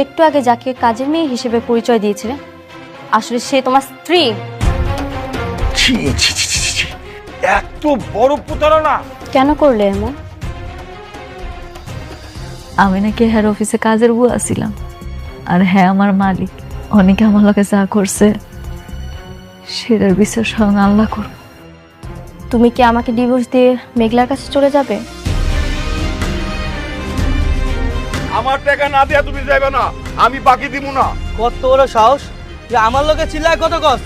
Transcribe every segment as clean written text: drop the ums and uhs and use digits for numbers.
একটু আগে যাকে কাজের মেয়ে হিসেবে পরিচয় দিয়েছিলে আসলে সে তোমার স্ত্রী। ছি ছি ছি ছি ছি, এত বড় প্রতারণা! কেন করলে এমন? আমি নাকি হেড অফিসে কাজের বুয়া ছিলাম, আর হ্যাঁ আমার মালিক। অনেকে আমার লোকে যা করছে সেটার বিচার স্বয়ং আল্লাহ করবে। তুমি কি আমাকে ডিভোর্স দিয়ে মেঘলার কাছে চলে যাবে? আমার টাকা না দিয়া তুমি যাইবে না, আমি বাকি দিব না। কত বড় সাহস যে আমার লোকে চিল্লায় কত কস।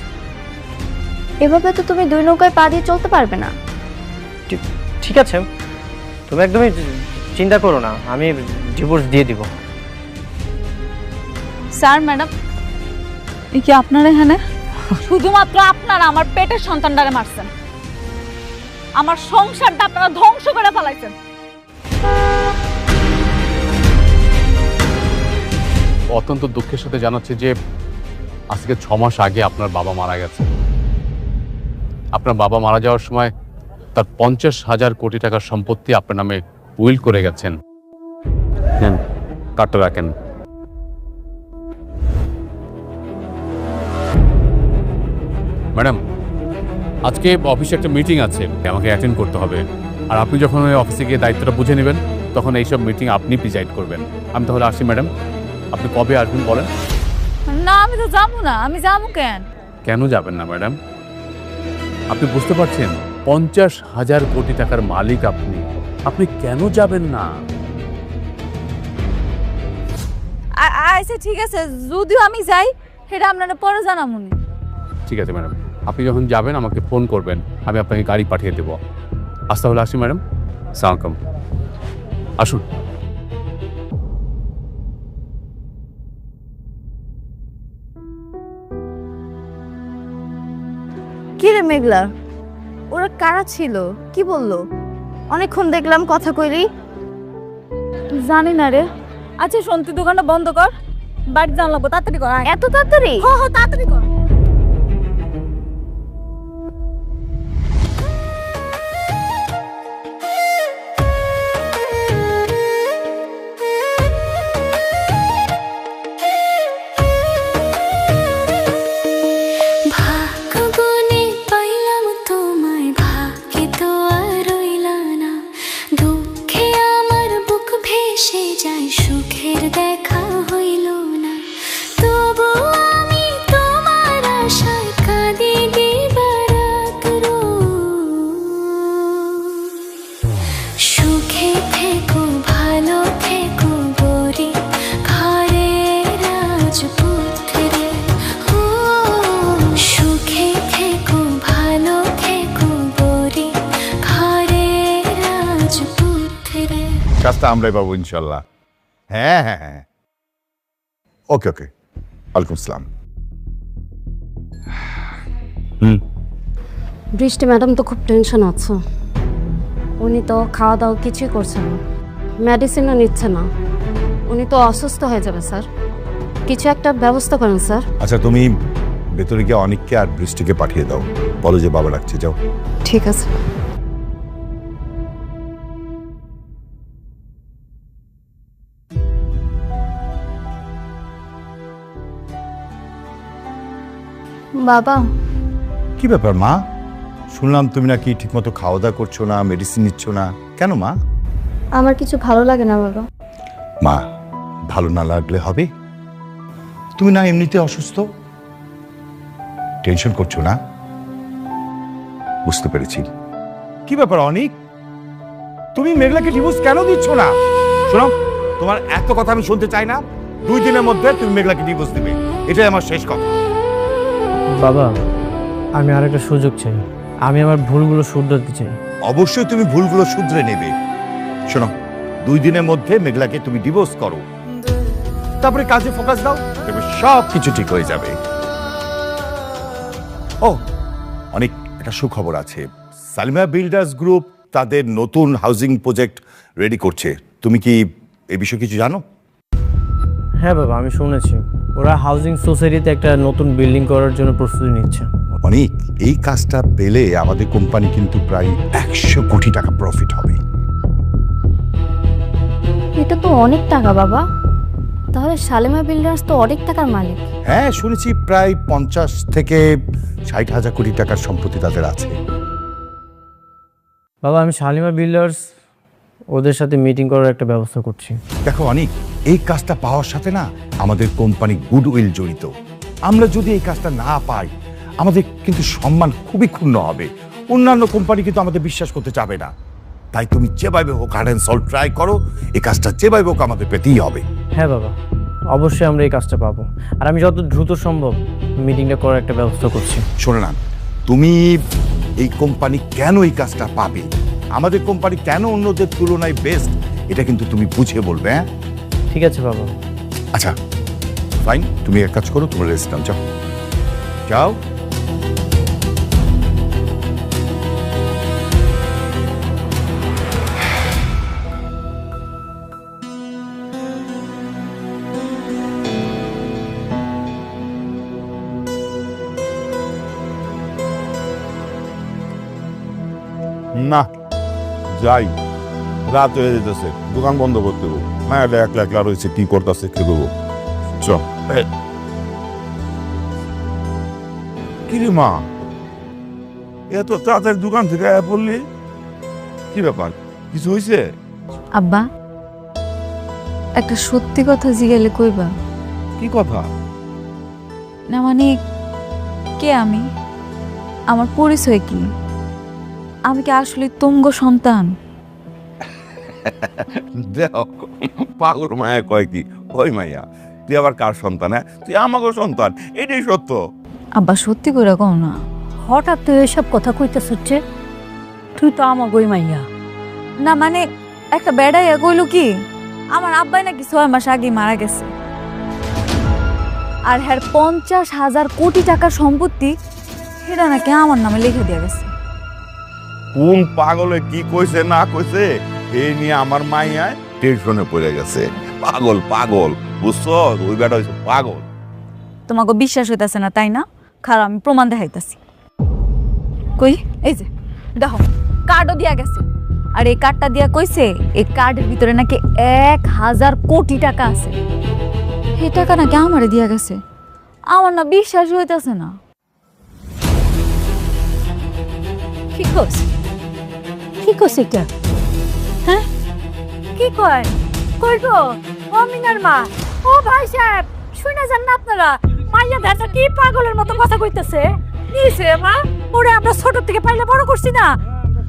এভাবে তো তুমি দুই নৌকায় পা দিয়ে চলতে পারবে না। ঠিক আছে, তুমি একদমই চিন্তা করো না, আমি ডিভোর্স দিয়ে দিব। স্যার ম্যাডাম, এই কি আপনার এখানে? শুধুমাত্র আপনারা আমার পেটের সন্তানটারে মারছেন, আমার সংসারটা আপনারা ধ্বংস করে ফেলাইছেন। অত্যন্ত দুঃখের সাথে জানাচ্ছি যে আজকে 6 মাস আগে আপনার বাবা মারা গেছে। আপনার বাবা মারা যাওয়ার সময় তার 50,000 কোটি টাকার সম্পত্তি আপনার নামে উইল করে গেছেন। নেন, কার্ডটা রাখেন। ম্যাডাম, আজকে অফিসে একটা মিটিং আছে, আমাকে অ্যাটেন্ড করতে হবে। আর আপনি যখন ওই অফিসে গিয়ে দায়িত্বটা বুঝে নেবেন তখন এইসব মিটিং আপনি প্রিজাইড করবেন। আমি তাহলে আসি ম্যাডাম। আপনি কবে আসবেন বলেন? না আমি তো যাবো না। আমি যাবো কেন? কেন যাবেন না ম্যাডাম? আপনি বুঝতে পারছেন 50,000 কোটি টাকার মালিক আপনি, আপনি কেন যাবেন না? আচ্ছা ঠিক আছে, যদিও আমি যাই সেটা আপনারা পরে জানামুনি। ঠিক আছে ম্যাডাম, আপনি যখন যাবেন আমাকে ফোন করবেন, আমি আপনাকে গাড়ি পাঠিয়ে দেবো। আজ তাহলে আসি ম্যাডাম। আসসালামু আলাইকুম। আসুন। কি রে মেঘলা, ওরা কারা ছিল? কি বললো? অনেকক্ষণ দেখলাম কথা কইলি। জানি না রে। আচ্ছা শোন, তুই দোকানটা বন্ধ কর, বাড়ি জানা লাগবো, তাড়াতাড়ি কর। এত তাড়াতাড়ি? হ্যাঁ তাড়াতাড়ি কর। কাজটা আমরাই পাবো ইনশাল্লাহ। হ্যাঁ হ্যাঁ হ্যাঁ, ওকে ওকে। ওয়ালাইকুম আসসালাম। বৃষ্টি ম্যাডাম তো খুব টেনশন আছে। উনি তো খাওয়া দাওয়া কিছুই করছে না, মেডিসিনও নিচ্ছে না। উনি তো অসুস্থ হয়ে যাবে স্যার, কিছু একটা ব্যবস্থা করেন স্যার। আচ্ছা, তুমি ভেতরে গিয়ে অনেককে আর বৃষ্টিকে পাঠিয়ে দাও, বলো যে বাবা ডাকছে, যাও। ঠিক আছে। বাবা। কি ব্যাপার মা? শুনলাম তুমি নাকি ঠিকমতো খাওয়া দাওয়া করছো না, মেডিসিন নিচ্ছ না, কেন মা? আমার কিছু ভালো লাগে না বাবা। মা, ভালো না লাগলে হবে? তুমি না এমনিতে অসুস্থ, টেনশন করছো না? বুঝতে পেরেছি। কি ব্যাপার অনিক, তুমি মেঘলাকে ডিভোর্স কেন দিচ্ছ না? শোনো, তোমার এত কথা আমি শুনতে চাই না। 2 দিনের মধ্যে তুমি মেঘলাকে ডিভোর্স দিবে, এটাই আমার শেষ কথা। বাবা, আমি আর একটা সুযোগ চাই, আমি আমার ভুলগুলো শুধরাতে চাই। অবশ্যই তুমি ভুলগুলো শুধরে নেবে। শোনো, 2 দিনের মধ্যে মেঘলাকে তুমি ডিভোর্স করো, তারপরে কাজে ফোকাস দাও, তবে সব কিছু ঠিক হয়ে যাবে। ও, অনেক একটা সুখবর আছে। সালিমা বিল্ডার্স গ্রুপ তাদের নতুন হাউজিং প্রজেক্ট রেডি করছে। তুমি কি এই বিষয়ে কিছু জানো? হ্যাঁ বাবা, আমি শুনেছি ওরা হাউজিং সোসাইটিতে একটা নতুন বিল্ডিং করার জন্য প্রস্তুতি নিচ্ছে। অনেক, এই কাজটা পেলে আমাদের কোম্পানি কিন্তু প্রায় 100 কোটি টাকা প্রফিট হবে। এটা তো অনেক টাকা বাবা। তাহলে শালেমা বিল্ডার্স তো অনেক টাকার মালিক। হ্যাঁ, শুনেছি প্রায় 50 থেকে 60,000 কোটি টাকার সম্পত্তি তাদের আছে। বাবা, আমি শালিমা বিল্ডার্স ওদের সাথে মিটিং করার একটা ব্যবস্থা করছি। দেখো অনেক, এই কাজটা পাওয়ার সাথে না আমাদের কোম্পানি গুডউইল জড়িত। আমরা যদি এই কাজটা না পাই আমাদের কিন্তু সম্মান খুবই ক্ষুণ্ণ হবে। অন্যান্য কোম্পানি কিন্তু আমাদের বিশ্বাস করতে চাবে না। তাই তুমি যেভাবে হোক হার্ড অ্যান্ড সল্ট ট্রাই করো, এই কাজটা যেভাবে হোক আমাদের পেতেই হবে। হ্যাঁ বাবা, অবশ্যই আমরা এই কাজটা পাবো, আর আমি যত দ্রুত সম্ভব মিটিংটা করার একটা ব্যবস্থা করছি। শোনো না, তুমি এই কোম্পানি কেন এই কাজটা পাবে, আমাদের কোম্পানি কেন অন্যদের তুলনায় বেস্ট, এটা কিন্তু তুমি বুঝে বলবে। হ্যাঁ ঠিক আছে বাবা। আচ্ছা ফাইন, তুমি এক কাজ করো, তোমার রেস্ট নাও, যাও যাও। না যাই, রাত হয়ে যেতেছে, দোকান বন্ধ করতে হবো। মায়াটা একলা একলা রয়েছে, কি করতেছে কে দেবো। চ কিরে মা, এত তাড়াতাড়ি দোকান থেকে আয়া পড়লি, কি ব্যাপার, কিছু হয়েছে? আব্বা, একটা সত্যি কথা জিজ্ঞেলে কইবা? কি কথা? না মানে, কে আমি, আমার পরিচয় কি, আমি কি আসলে তুঙ্গ সন্তান? দেখ পাগল মায়া কয় কি, ওই মাইয়া তুই আবার কার সন্তান? হ্যাঁ, তুই আমাকে সন্তান, এটাই সত্য। আব্বা সত্যি করে কও না। হঠাৎ তুই এসব কথা কইতেছ হচ্ছে, তুই তো আমার গই মাইয়া। না মানে, একটা বেড়াইয়া কইল কি আমার আব্বাই নাকি 6 মাস আগে মারা গেছে, আর হ্যার 50,000 কোটি টাকার সম্পত্তি সেটা নাকি আমার নামে লিখে দিয়ে গেছে। কোন পাগলে কি কইছে না কইছে এই নিয়ে আমার মাইয়ায় টেনশনে পড়ে গেছে। পাগল পাগল, বুঝছো, ওই বেটা হইছে পাগল। তোমাকে বিশ্বাস হইতাছে না তাই না? খারাপ, আমি প্রমাণ দেখাইতাছি। কই, এই যে দেখো, কার্ডও দিয়া গেছে, আর এই কার্ডটা দিয়া কইছে এই কার্ডের ভিতরে নাকি 1,000 কোটি টাকা আছে। এই টাকা নাকি আমারে দিয়া গেছে। আমার না বিশ্বাস হইতাছে না। কি কস, কি কস এটা? হ্যাঁ, কি কয়? কই গো, ও মিনার মা, ও ভাই সাহেব, শুনে যান না আপনারা? মাইয়া ধাতা কি পাগলের মতো কথা কইতেছে? নিছে মা, ওরে আমরা ছোট থেকে পাইলে বড় করছি না,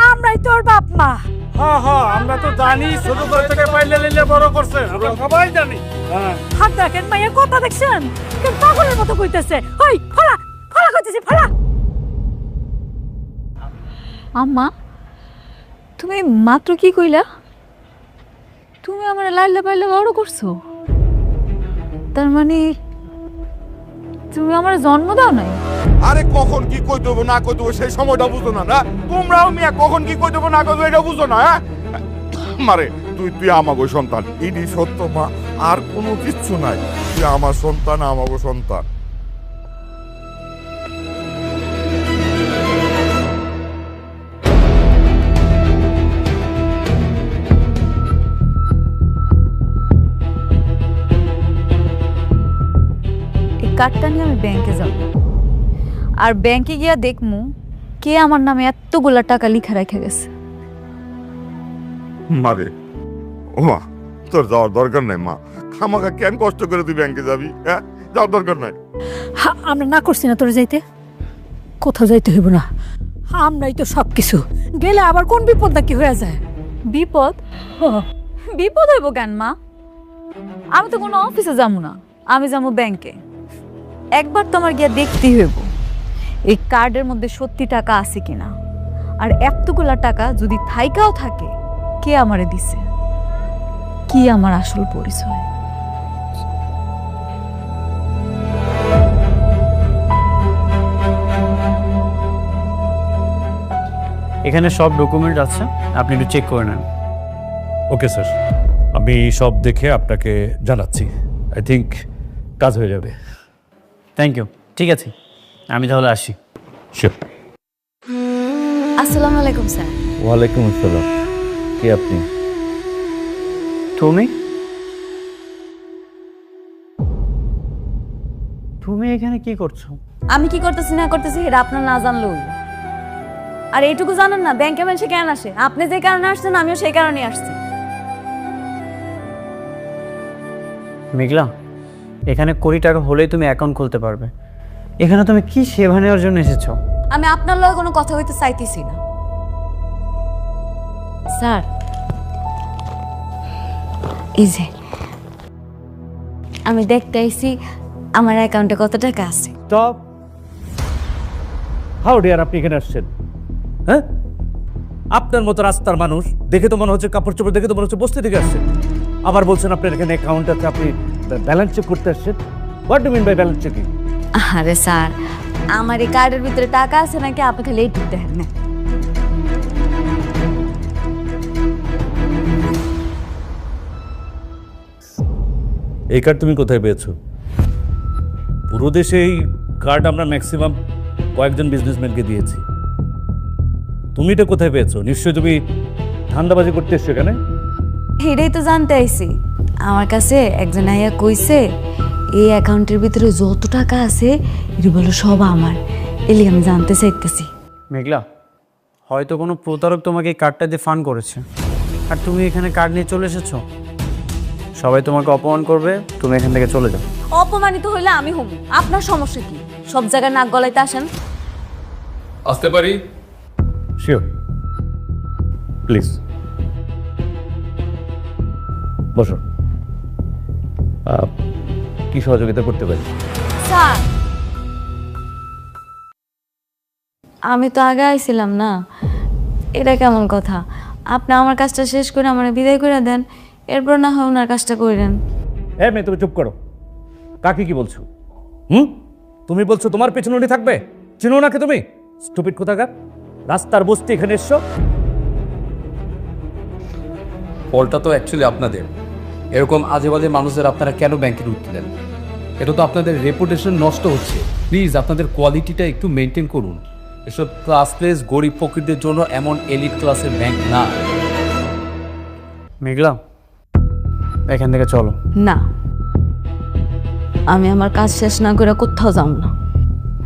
আমরাই তোর বাপ মা। হ্যাঁ হ্যাঁ, আমরা তো জানি, ছোট থেকে পাইলে লিলে বড় করছে, আমরা সবাই জানি। হাত দেখেন, মাইয়া কথা দেখছেন, কেন পাগলের মতো কইতেছে? ওই ফলা ফলা কইতেছে, ফলা। আম্মা, তুমি মাত্র কি কইলা? তুমি আমার লাইলে পাইলে বড় করছো, তার মানে তুমি আমার জন্ম দাও নাই? আরে কখন কি কই দেবো না কই দেবো সেই সময়টা বুঝো না, না তোমরাও মিয়া কখন কি কই দেবো না কই দেবো এটা বুঝো না। হ্যাঁ মারে, তুই আমাগো সন্তান, ইডি সত্য মা, আর কোনো কিচ্ছু নাই। তুই আমার সন্তান, আমাগো সন্তান। এই কার্ডটা নিয়ে আমি ব্যাংকে যাব, আর ব্যাংকে গিয়া দেখমু কে আমার নামে এতগুলা টাকা লিখে রেখে গেছে। মারে, ও মা, তোর যাওয়ার দরকার নাই মা, আমাকে কেন কষ্ট করে তুই ব্যাংকে যাবি? হ্যাঁ, যাওয়ার দরকার নাই। আমরা না করছি না তোর যাইতে, কোথাও যাইতে হইব না, আমরাই তো সব কিছু, গেলে আবার কোন বিপদ না কি হয়ে যায়। বিপদ? বিপদ হইব কেন মা? আমি তো কোনো অফিসে যাবো না, আমি যাবো ব্যাংকে। একবার তোমার গিয়া দেখতেই হইব এই কার্ডের মধ্যে সত্যি টাকা আছে কিনা, আর এতগুলা টাকা যদি থাইকাও থাকে কে আমারে দিছে, কি আমার আসল পরিচয়। এখানে সব ডকুমেন্ট আছে, আপনি একটু চেক করে নেন। ওকে স্যার, আমি সব দেখে আপনাকে জানাচ্ছি। আই থিঙ্ক কাজ হয়ে যাবে। থ্যাংক ইউ, ঠিক আছে, আমি তাহলে আসি। শিওর। আসসালামু আলাইকুম স্যার। ওয়ালাইকুম আসসালাম, কে আপনি? তুমি? তুমি এখানে কি করছো? আমি কি করতেছি না করতেছি এটা আপনার না জানলেও হইলো। আর এইটুকু জানেন না ব্যাংকে মানুষে কেন আসে? আপনি যে কারণে আসছেন আমিও সেই কারণে আসছি। মেঘলা, এখানে কোটি টাকা হলেই তুমি অ্যাকাউন্ট খুলতে পারবে। এখানে তুমি কি সেবা নেওয়ার জন্য এসেছো? আমি আপনার লগে কোনো কথা হইতে চাইতেছি না। স্যার, এই যে আমি দেখতে আইছি আমার অ্যাকাউন্টে কত টাকা আছে। স্টপ। হাউ ডিয়ার, আপনি এখানে আসছেন? হ্যাঁ, আপনার মতো রাস্তার মানুষ দেখে তো মনে হচ্ছে, কাপড় চোপড় দেখে তো মনে হচ্ছে বস্তি থেকে আসছেন। আবার বলছেন আপনার এখানে অ্যাকাউন্ট আছে, আপনি ব্যালেন্স চেক করতে আসছেন। What do mean by balance checking? আরে স্যার, আমার এই কার্ডের ভিতরে টাকা আছে নাকি আপনি খালি এইটুকু দেখেন না। এই কার্ড তুমি কোথায় পেয়েছো? পুরো দেশে এই কার্ড আমরা ম্যাক্সিমাম কয়েকজন বিজনেসম্যানকে দিয়েছি। তুমি এটা কোথায় পেয়েছো? নিশ্চয়ই তুমি ধান্দাবাজি করতে এসছো এখানে। এটাই তো জানতে আইছি। আমার কাছে একজন আইয়া কইছে এই অ্যাকাউন্টের ভিতরে যত টাকা আছে এটা বলো সব আমার। এলি আমি জানতে চাইতেছি। মেঘলা, হয়তো কোনো প্রতারক তোমাকে এই কার্ডটা দিয়ে ফান্ড করেছে, আর তুমি এখানে কার্ড নিয়ে চলে এসেছো। সবাই তোমাকে অপমান করবে, তুমি এখান থেকে চলে যাও। অপমানিত হইলে আমি হব, আপনার সমস্যা কি? সব জায়গায় নাক গলাইতে আসেন। আসতে পারি? শিওর, প্লিজ বসো। কি সহযোগিতা করতে পারি? স্যার, আমি তো আগে আইছিলাম না, এটা কেমন কথা? আপনি আমার কাজটা শেষ করে আমার বিদায় করে দেন, এরপর না হয় ওনার কাজটা করেন। হ্যাঁ মেয়ে, তুমি চুপ করো। কাকে কি বলছো? তুমি বলছো তোমার পেছনে উনি থাকবে? চিনো নাকি তুমি? স্টুপিড কোথাকার, রাস্তার বস্তি এখানে এসছো। ফলটা তো অ্যাকচুয়ালি আপনাদের। এরকম আজে বাজে মানুষদের আপনারা কেন ব্যাংকে ঢুকতে দেন? এটা তো আপনাদের রেপুটেশন নষ্ট হচ্ছে। প্লিজ আপনাদের কোয়ালিটিটা একটু মেনটেন করুন। এসব ক্লাসলেস গরিব ফকিরদের জন্য এমন এলিট ক্লাসের ব্যাংক না। মেঘলা, এখান থেকে চলো। না, আমি আমার কাজ শেষ না করে কোথাও যাব না।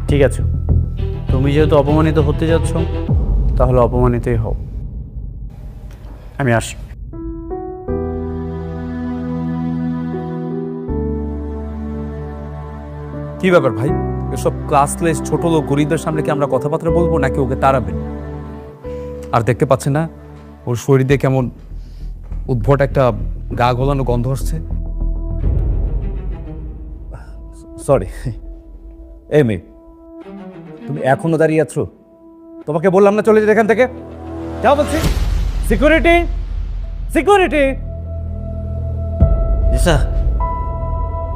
ঠিক আছে, তুমি যেহেতু অপমানিত হতে যাচ্ছ তাহলে অপমানিতই হও। আমি আসি। কি ব্যাপার ভাই? এসব ক্লাসলেস ছোট লোক গরিবদের সামনে কি আমরা কথাবার্তা বলবো নাকি ওকে তাড়াবেন? আর দেখতে পাচ্ছেন না ওর শরীরে কেমন উদ্ভট একটা গা গলানো গন্ধ আসছে? সরি। এই মেয়ে, তুমি এখনো দাঁড়িয়ে আছো? তোমাকে বললাম না চলে যেতে এখান থেকে। যাও বলছি। Security, security.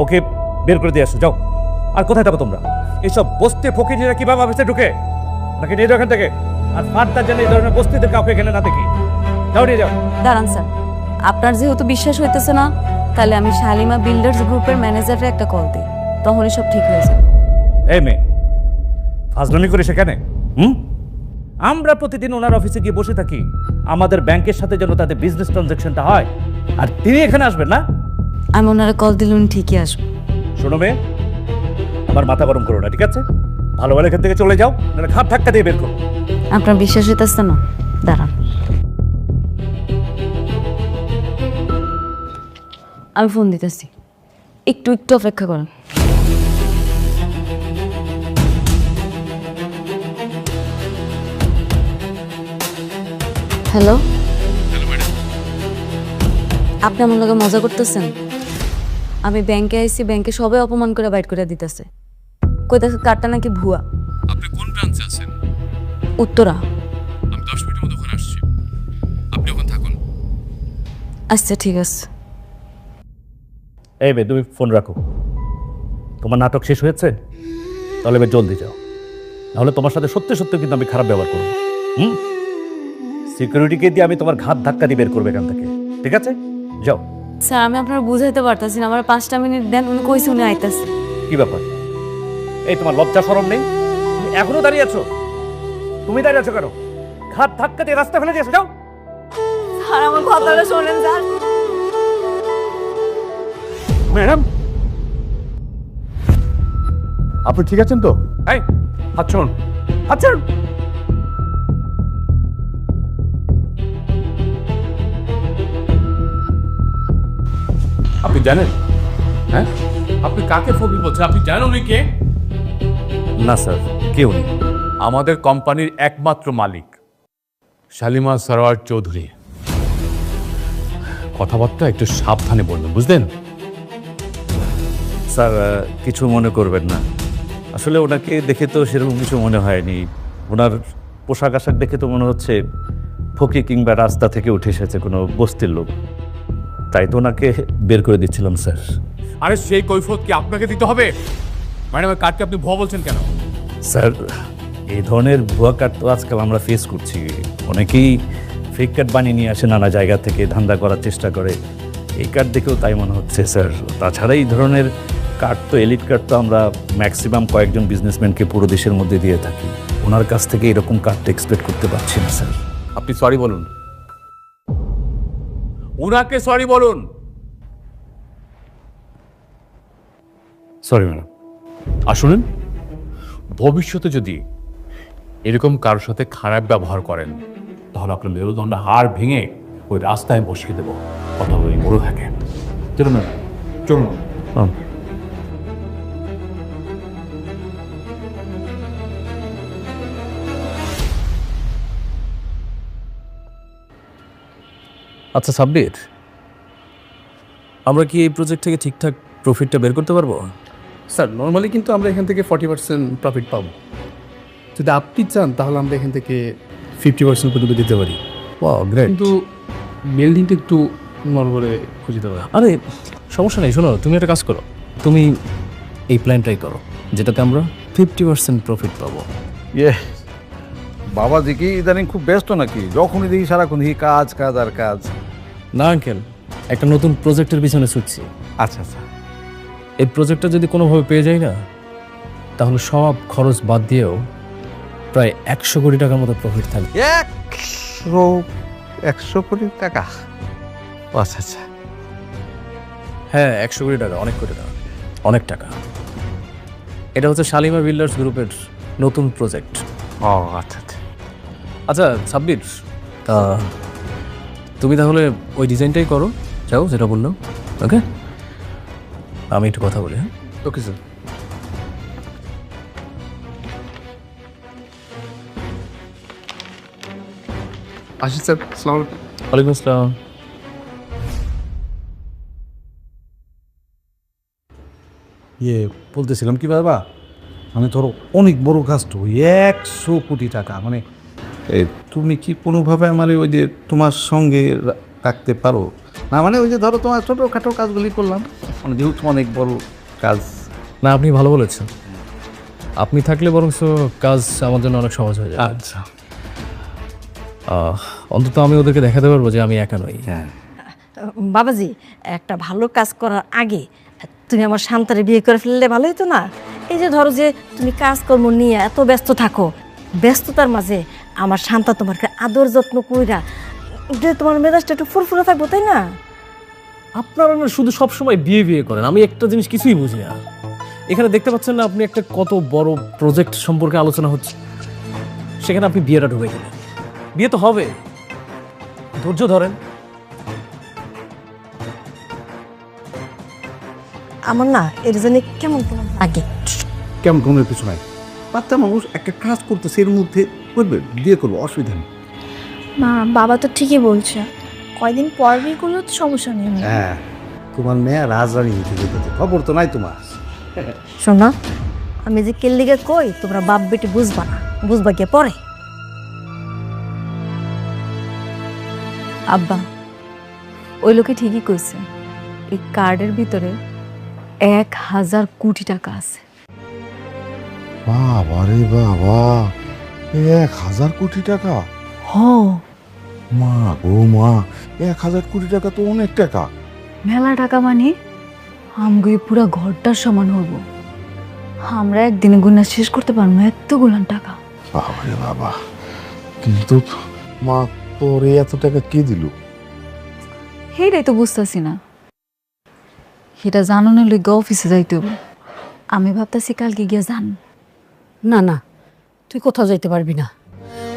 ওকে বের করে দিয়ে আসো, যাও। আর কোথায় থাকো তোমরা? এইসব বস্তি ফকিরা কিভাবে অফিসে ঢুকে? নাকি নিয়ে যাও এখান থেকে। আর ফার্দার যেন এই ধরনের বস্তিদের কাউকে এখানে না দেখি। যাও, নিয়ে যাও। দাঁড়ান স্যার, আপনার যেহেতু বিশ্বাস হইতেছে না, তাহলে আমি শালিমা বিল্ডার্স গ্রুপের ম্যানেজারে একটা কল দিই, তখনই সব ঠিক হয়ে যাবে। এই মেয়ে, ফাজলামি করে সেখানে? আমরা প্রতিদিন ওনার অফিসে গিয়ে বসে থাকি আমাদের ব্যাংকের সাথে যেন তাদের বিজনেস ট্রানজাকশনটা হয়, আর তিনি এখানে আসবেন না? আমি ওনারা কল দিলে উনি ঠিকই আসবো। শোনো মেয়ে, আমার মাথা গরম করো না, ঠিক আছে? ভালো ভালো এখান থেকে চলে যাও, নাহলে ঘাট ধাক্কা দিয়ে বের করো। আপনার বিশ্বাস হইতেছে না? দাঁড়ান, আমি ফোন দিতেছি, একটু একটু অপেক্ষা করেন। হ্যালো, আপনি আমার লগে মজা করতেছেন? আমি ব্যাংকে আইছি, ব্যাংকে সবাই অপমান করে বাইট করে দিতেছে, কইতাছে কার্ডটা নাকি ভুয়া। আপনি কোন ব্রাঞ্চে আছেন? উত্তরা। আমি 10 মিনিটের মধ্যে ওখানে আসছি, আপনি ওখানে থাকুন। আচ্ছা ঠিক আছে। এই মেয়ে, তুমি ফোন রাখো। তোমার নাটক শেষ হয়েছে? তাহলে এবার জলদি যাও, নাহলে তোমার সাথে সত্যি সত্যি কিন্তু আমি খারাপ ব্যবহার করবো। সিকিউরিটিকে দিয়ে আমি তোমার ঘাট ধাক্কা দিয়ে বের করবো এখান থেকে, ঠিক আছে? যাও। স্যার, আমি আপনার বুঝাইতে পারতাছি না, আমার 5টা মিনিট দেন, উনি কইছে উনি আইতাছে। কি ব্যাপার? এই তোমার লজ্জা শরম নেই? তুমি এখনো দাঁড়িয়ে আছো? তুমি দাঁড়িয়ে আছো কেন? ঘাট ধাক্কা দিয়ে রাস্তা ফেলে দিয়েছো, যাও। স্যার, আমার কথাটা শোনেন স্যার। ম্যাডাম, আপনি ঠিক আছেন তো? এই হাত ছাড়ুন, হাত ছাড়ুন। আপনি জানেন, হ্যাঁ আপনি কাকে ফকির বলছেন? আপনি জানেন উনি কে? না স্যার, কেউ নেই। আমাদের কোম্পানির একমাত্র মালিক শালিমা সরোয়ার চৌধুরী। কথাবার্তা একটু সাবধানে বলবেন, বুঝলেন? স্যার কিছু মনে করবেন না, আসলে ওনাকে দেখে তো সেরকম কিছু মনে হয়নি। ওনার পোশাক আশাক দেখে তো মনে হচ্ছে ফকির কিংবা রাস্তা থেকে উঠে এসেছে কোনো বস্তির লোক, তাই তো ওনাকে বের করে দিচ্ছিলাম স্যার। আরে সেই কৈফিয়ত কি আপনাকে দিতে হবে? ম্যাডামের কার্ডকে আপনি ভুয়া বলছেন কেন? স্যার এই ধরনের ভুয়া কার্ড তো আজকাল আমরা ফেস করছি, অনেকেই ফেক কার্ড বানিয়ে নিয়ে আসে নানা জায়গা থেকে, ধান্দা করার চেষ্টা করে। এই কার্ড দেখেও তাই মনে হচ্ছে স্যার। তাছাড়া এই ধরনের কার্ড তো, এলিট কার্ড তো আমরা ম্যাক্সিমাম কয়েকজন বিজনেসম্যানকে পুরো দেশের মধ্যে দিয়ে থাকি। ওনার কাছ থেকে এরকম কার্ড এক্সপেক্ট করতে পারছি না স্যার। আপনি সরি বলুন, উনাকে সরি বলুন। Sorry madam. আর শুনুন, ভবিষ্যতে যদি এরকম কারোর সাথে খারাপ ব্যবহার করেন তাহলে আপনার মেরুদণ্ড হাড় ভেঙে ওই রাস্তায় বসিয়ে দেবো। কথা বলে মরে থাকে। চলুন ম্যাডাম, চলুন। আচ্ছা সাব্বির, আমরা কি এই প্রজেক্ট থেকে ঠিকঠাক প্রফিটটা বের করতে পারবো? স্যার নর্মালি কিন্তু আমরা এখান থেকে 40% প্রফিট পাবো। যদি আপনি চান তাহলে আমরা এখান থেকে 50% পর্যন্ত দিতে পারি। Wow great. কিন্তু বিল্ডিংটা একটু নরবরে খুঁজে দেওয়া। আরে সমস্যা নেই, শোনো তুমি একটা কাজ করো, তুমি এই প্ল্যানটাই করো যেটাতে আমরা 50% প্রফিট পাবো। ইয়ে বাবাজি কি ইদানিং খুব ব্যস্ত নাকি? যখনই দেখি সারাক্ষণ দেখি কাজ কাজ আর কাজ। না আঙ্কেল, একটা নতুন প্রজেক্টের পিছনে ছুটছি। আচ্ছা আচ্ছা, এই প্রজেক্টটা যদি কোনোভাবে পেয়ে যাই না, তাহলে সব খরচ বাদ দিয়েও প্রায় 100 কোটি টাকার মতো প্রফিট থাকবে। 100 কোটি টাকা? আচ্ছা আচ্ছা, হ্যাঁ 100 কোটি টাকা, অনেক কোটি টাকা, অনেক টাকা। এটা হচ্ছে শালিমা বিল্ডার্স গ্রুপের নতুন প্রজেক্ট। ও আচ্ছা আচ্ছা। আচ্ছা সাব্বির, তা তুমি তাহলে ওই ডিজাইনটাই করো, চাও যেটা বললাম। ওকে, আমি একটু কথা বলি। হ্যাঁ ওকে স্যার। আসি স্যার, আসসালামু আলাইকুম। ওয়ালাইকুম আসসালাম। ইয়ে বলতেছিলাম কি বাবা, মানে ধরো অনেক বড় কাজ তো, 100 কোটি টাকা। মানে তুমি কি কোনোভাবে আমার ওই যে তোমার সঙ্গে রাখতে পারো? না মানে ওই যে ধরো তোমার ছোটোখাটো কাজগুলি করলাম, মানে যেহেতু অনেক বড় কাজ। না আপনি ভালো বলেছেন, আপনি থাকলে বরং কাজ আমার জন্য অনেক সহজ হয়ে যায়। আচ্ছা, অন্তত আমি ওদেরকে দেখাতে পারবো যে আমি একা নই। হ্যাঁ বাবাজি, একটা ভালো কাজ করার আগে তুমি আমার শান্তারে বিয়ে করে ফেললে ভালো হতো না? এই যে ধরো যে তুমি কাজকর্ম নিয়ে এত ব্যস্ত থাকো, ব্যস্ততার মাঝে আমার শান্তা তোমাকে আদর যত্ন কইরা যে তোমার মেজাজটা একটু ফুরফুরে থাকবো, তাই না? আপনারা না শুধু সবসময় বিয়ে বিয়ে করেন, আমি একটা জিনিস কিছুই বুঝি না। এখানে দেখতে পাচ্ছেন না আপনি একটা কত বড় প্রজেক্ট সম্পর্কে আলোচনা হচ্ছে, সেখানে আপনি বিয়েটা ঢুকে গেলেন। বিয়ে তো হবে, ধৈর্য ধরেন। আমার না এর জন্য কেমন কেমন লাগে। কেমন কোনো কিছু নাই, বাচ্চা মানুষ একটা কাজ করতেছে, এর মধ্যে করবে, বিয়ে করবো, অসুবিধা নেই। মা বাবা তো ঠিকই বলছে, কয়দিন পর বিয়ে করলেও তো সমস্যা নেই। হ্যাঁ, তোমার মেয়ে রাজরানী হইতে যেতেছে, খবর তো নাই তোমার। শোনা, আমি যে কেল্লিগে কই তোমরা বাপ বেটি বুঝবা না, বুঝবা গিয়ে পরে। আব্বা, ওই লোকে ঠিকই কইছে, এই কার্ডের ভিতরে 1000 কোটি টাকা আছে। বাবা রে বাবা, 1000 কোটি টাকা! হ, মা গো মা, 1000 কোটি টাকা তো অনেক টাকা। মেলা টাকা মানে আমগো এই পুরা ঘরটার সমান হব। আমরা একদিনে গুণা শেষ করতে পারবো এতগুলান টাকা। বাবা রে বাবা, কিন্তু মা তোর এত টাকা কে দিল? সেইটাই তো বুঝতেছি না। সেটা জানানোর লইগে অফিসে যাইতে হবে। আমি ভাবতেছি কালকে গিয়ে যান। না না, তুই কোথাও যাইতে পারবি না।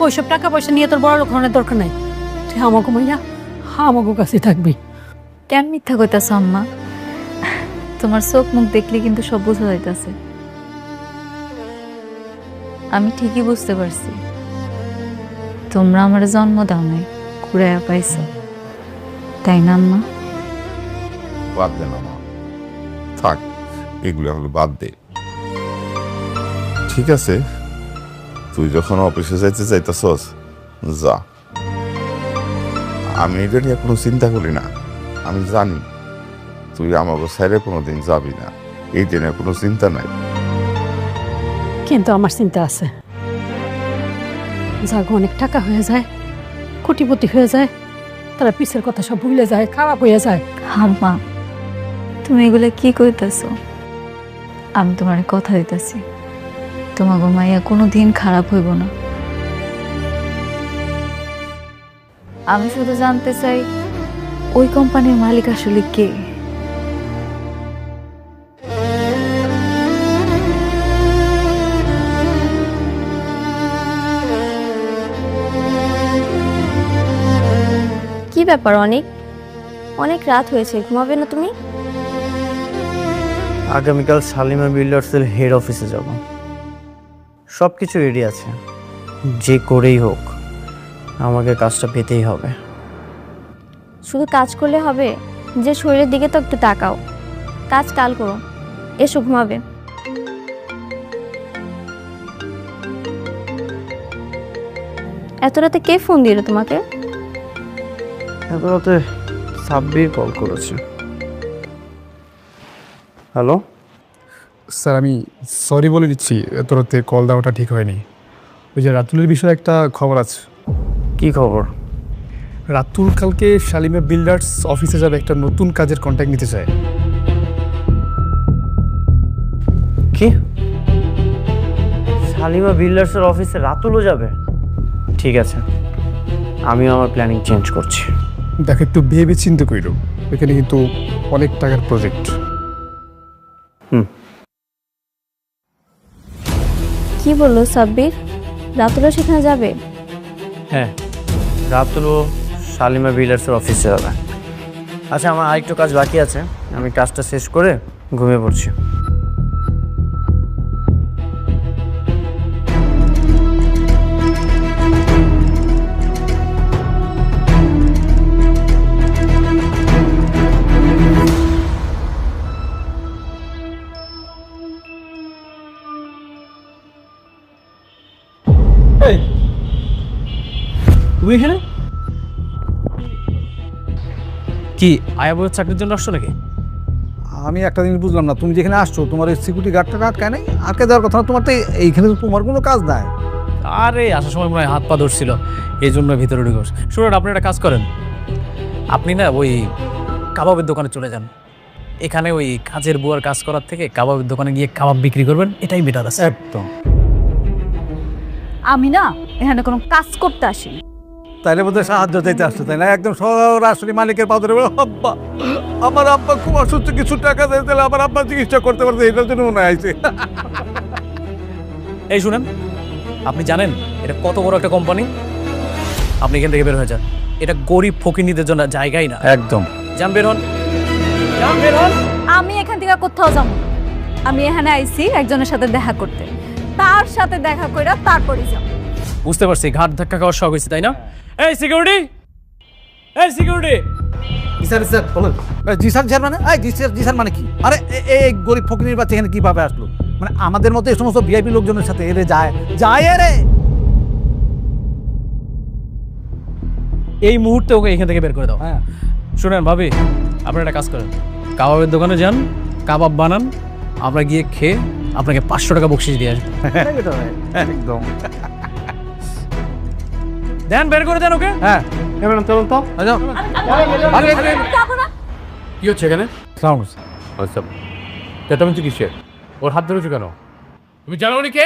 ওইসব টাকা পয়সা নিয়ে তোর বড় লোক হওয়ার দরকার নাই। তুই আমাকে মাইয়া আমাকে কাছে থাকবি। কেন মিথ্যা কইতাছ আম্মা? তোমার চোখ মুখ দেখলে কিন্তু সব বোঝা যাইতাছে। আমি ঠিকই বুঝতে পারছি তোমরা আমার জন্ম দাও নাই, কুড়াইয়া পাইছো, তাই না আম্মা? বাদ দে না মা, থাক এগুলো হলো বাদ দে। ঠিক আছে, তুই যখন অফিসে যাইতে চাইতেছস যা, আমি এটা নিয়ে কোনো চিন্তা করি না। আমি জানি তুই আমাকে সাইডে কোনোদিন যাবি না, এই দিনে কোনো চিন্তা নাই। কিন্তু আমার চিন্তা আছে, যাগো অনেক টাকা হয়ে যায়, কোটিপতি হয়ে যায়, তারা পিছের কথা সব ভুলে যায়, খারাপ হয়ে যায়। আম্মা তুমি এগুলো কি কইতাছো? আমি তোমার কথা দিতেছি, তোমার মাইয়া কোনো দিন খারাপ হইব না। আমি শুধু জানতে চাই ওই কোম্পানির মালিক আসলে কে? কি ব্যাপার অনেক অনেক রাত হয়েছে, ঘুমাবে না তুমি? আগামীকাল শালিমা বিল্ডার্সের হেড অফিসে যাব। সব কিছু রেডি আছে, যে করেই হোক আমাকে কাজটা পেতেই হবে। শুধু কাজ করলে হবে? যে শরীরের দিকে তো একটু তাকাও। কাজ কাল করো, এসো ঘুমাবে। এত রাতে কে ফোন দিল তোমাকে? এত রাতে সাব্বির কল করেছে। হ্যালো স্যার, আমি সরি বলে দিচ্ছি, এত রাতে কল দেওয়াটা ঠিক হয়নি। ওই যে রাতুলের বিষয়ে একটা খবর আছে। কি খবর? রাতুল কালকে শালিমা বিল্ডার্স অফিসে যাবে, একটা নতুন কাজের কন্ট্যাক্ট নিতে চায়। কি? শালিমা বিল্ডার্সের অফিসে রাতুলও যাবে? ঠিক আছে, আমিও আমার প্ল্যানিং চেঞ্জ করছি। দেখো, একটু ভেবে চিন্তা কইরো, এখানে কিন্তু অনেক টাকার প্রজেক্ট। কি বললো সাব্বির? রাতুলও সেখানে যাবে? হ্যাঁ, রাতুলও শালিমা বিল্ডার্সের অফিসে যাবে। আচ্ছা, আমার আরেকটু কাজ বাকি আছে, আমি কাজটা শেষ করে ঘুমিয়ে পড়ছি। তুমি এখানে কি আয়া বইয়ের চাকরির জন্য আসছো নাকি? আমি একটা জিনিস বুঝলাম না, তুমি যেখানে আসছো তোমার এই সিকিউরিটি গার্ডটা আটকায় নাই? আটকে যাওয়ার কথা না, তোমার তো এইখানে তো তোমার কোনো কাজ নাই। আরে আসার সময় মনে হয় হাত পা ধরছিল, এই জন্য ভিতরে ঢুকে বসে। শুনুন, আপনি একটা কাজ করেন, আপনি না ওই কাবাবের দোকানে চলে যান। এখানে ওই কাজের বুয়ার কাজ করার থেকে কাবাবের দোকানে গিয়ে কাবাব বিক্রি করবেন, এটাই বেটার আছে। একদম। আমি না এখানে কোনো কাজ করতে আসি। তাইলে বোধহয় সাহায্য চাইতে আসছে, তাই না? একদম সরাসরি মালিকের পা ধরে বলো, আব্বা আমার আব্বা খুব অসুস্থ, কিছু টাকা দেয়, তাহলে আমার আব্বা চিকিৎসা করতে পারছে, এটার জন্য মনে হয়েছে। এই শুনেন, আপনি জানেন এটা কত বড় একটা কোম্পানি? আপনি এখান থেকে বের হয়ে যান, এটা গরিব ফকিনীদের জন্য জায়গাই না। একদম। যান, বের হন, যান, বের হন। আমি এখান থেকে কোথাও যাব না। আমি এখানে আইছি একজনের সাথে দেখা করতে, তার সাথে দেখা কইরা তারপরই যাব। বুঝতে পারছি, ঘাট ধাক্কা খাওয়ার শখ হয়েছে, তাই না? এই সিকিউরিটি, এই সিকিউরিটি। স্যার স্যার বলুন। জি স্যার, স্যার মানে জি স্যার মানে কি? আরে এই গরিব ফকিনীর বাচ্চা এখানে কিভাবে আসলো? মানে আমাদের মতো এই সমস্ত ভিআইপি লোকজনের সাথে এরে যায় রে। এই মুহূর্তে ওকে এখান থেকে বের করে দাও। হ্যাঁ শুনেন ভাবি, আপনারা একটা কাজ করেন, কাবাবের দোকানে যান, কাবাব বানান, আমরা গিয়ে খেয়ে আপনাকে 500 টাকা বকশিশ দিয়ে আসবো। একদম। দেন, বের করে দেন ওকে। হ্যাঁ চলুন তো। কি হচ্ছে এখানে? সাউন্ড। আচ্ছা, চেঁচামেচি কিসের? ওর হাত ধরেছো কেন? তুমি জানো উনি কে?